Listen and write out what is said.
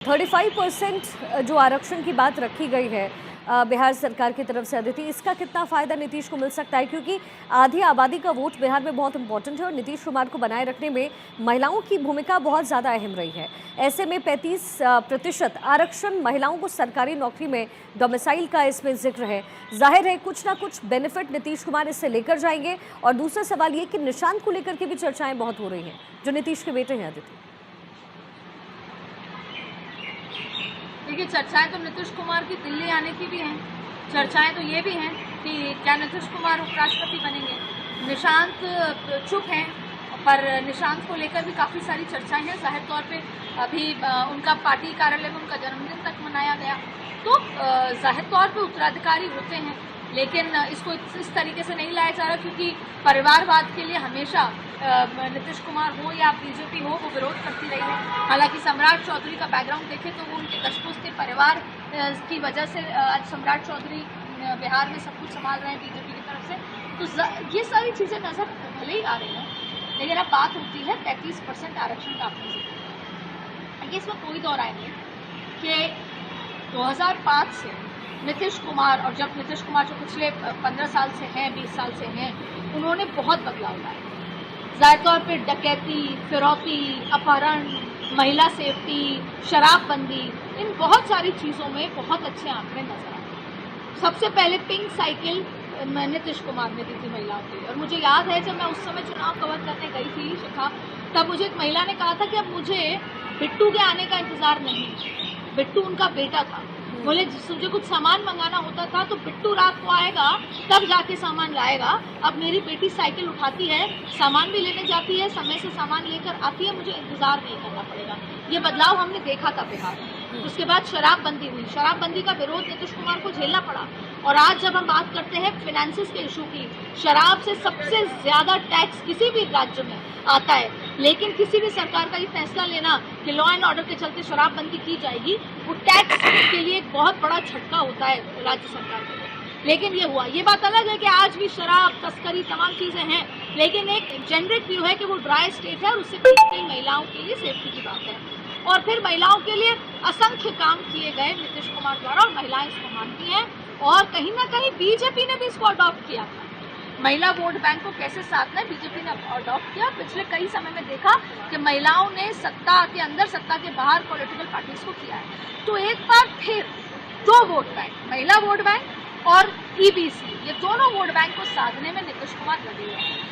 35% जो आरक्षण की बात रखी गई है बिहार सरकार की तरफ से अदिति, इसका कितना फायदा नीतीश को मिल सकता है? क्योंकि आधी आबादी का वोट बिहार में बहुत इंपॉर्टेंट है और नीतीश कुमार को बनाए रखने में महिलाओं की भूमिका बहुत ज़्यादा अहम रही है। ऐसे में 35% आरक्षण महिलाओं को सरकारी नौकरी में डोमिसाइल का इसमें जिक्र है। जाहिर है कुछ ना कुछ बेनिफिट नीतीश कुमार इससे लेकर जाएंगे। और दूसरा सवाल ये कि निशांत को लेकर के भी चर्चाएं बहुत हो रही हैं, जो नीतीश के बेटे हैं अदिति। देखिए, चर्चाएं तो नीतीश कुमार की दिल्ली आने की भी हैं। चर्चाएं तो ये भी हैं कि क्या नीतीश कुमार उपराष्ट्रपति बनेंगे। निशांत चुप हैं, पर निशांत को लेकर भी काफ़ी सारी चर्चाएं हैं। जाहिर तौर पे अभी उनका पार्टी कार्यालय में उनका जन्मदिन तक मनाया गया, तो जाहिर तौर पे उत्तराधिकारी होते हैं, लेकिन इसको इस तरीके से नहीं लाया जा रहा, क्योंकि परिवारवाद के लिए हमेशा नीतीश कुमार हो या बीजेपी हो, वो विरोध करती रही है। हालांकि सम्राट चौधरी का बैकग्राउंड देखें तो वो उनके दशपुष्ट परिवार की वजह से आज सम्राट चौधरी बिहार में सब कुछ संभाल रहे हैं बीजेपी की तरफ से। तो ये सारी चीज़ें नज़र भले ही आ रही हैं, लेकिन अब बात होती है 35% आरक्षण का आपने जिक्र। इसमें कोई दो राय नहीं कि 2005 से नीतीश कुमार, और जब नीतीश कुमार जो पिछले 15 साल से हैं, 20 साल से हैं, उन्होंने बहुत बदलाव लाया। ज़ाहिर तौर पर डकैती, फिरौती, अपहरण, महिला सेफ्टी, शराबबंदी, इन बहुत सारी चीज़ों में बहुत अच्छे आंकड़े नजर आए। सबसे पहले पिंक साइकिल नीतीश कुमार ने दी थी महिलाओं के लिए। और मुझे याद है जब मैं उस समय चुनाव कवर करने गई थी शिखा, तब मुझे एक महिला ने कहा था कि अब मुझे बिट्टू के आने का इंतज़ार नहीं। बिट्टू उनका बेटा था। बोले मुझे कुछ सामान मंगाना होता था तो बिट्टू रात को आएगा तब जाके सामान लाएगा। अब मेरी बेटी साइकिल उठाती है, सामान भी लेने जाती है, समय से सामान लेकर आती है, मुझे इंतजार नहीं करना पड़ेगा। ये बदलाव हमने देखा था बिहार में। उसके बाद शराबबंदी हुई। शराबबंदी का विरोध नीतीश कुमार को झेलना पड़ा। और आज जब हम बात करते हैं फिनेंसिस के इशू की, शराब से सबसे ज़्यादा टैक्स किसी भी राज्य में आता है, लेकिन किसी भी सरकार का ये फैसला लेना कि लॉ एंड ऑर्डर के चलते शराबबंदी की जाएगी, वो टैक्स के लिए एक बहुत बड़ा झटका होता है राज्य सरकार के लिए। लेकिन ये हुआ। ये बात अलग है कि आज भी शराब तस्करी तमाम चीज़ें हैं, लेकिन एक जेनरिक व्यू है कि वो ड्राई स्टेट है और उससे कई महिलाओं के लिए सेफ्टी की बात है। और फिर महिलाओं के लिए असंख्य काम किए गए नीतीश कुमार द्वारा, और महिलाएं इसको मानती हैं। और कहीं ना कहीं बीजेपी ने भी इसको अडॉप्ट किया था। महिला वोट बैंक को कैसे साधना है, बीजेपी ने अडॉप्ट किया। पिछले कई समय में देखा कि महिलाओं ने सत्ता के अंदर, सत्ता के बाहर पॉलिटिकल पार्टीज को किया है। तो एक बार फिर दो वोट बैंक, महिला वोट बैंक और ईबीसी, ये दोनों वोट बैंक को साधने में नीतीश कुमार लगे हुए हैं।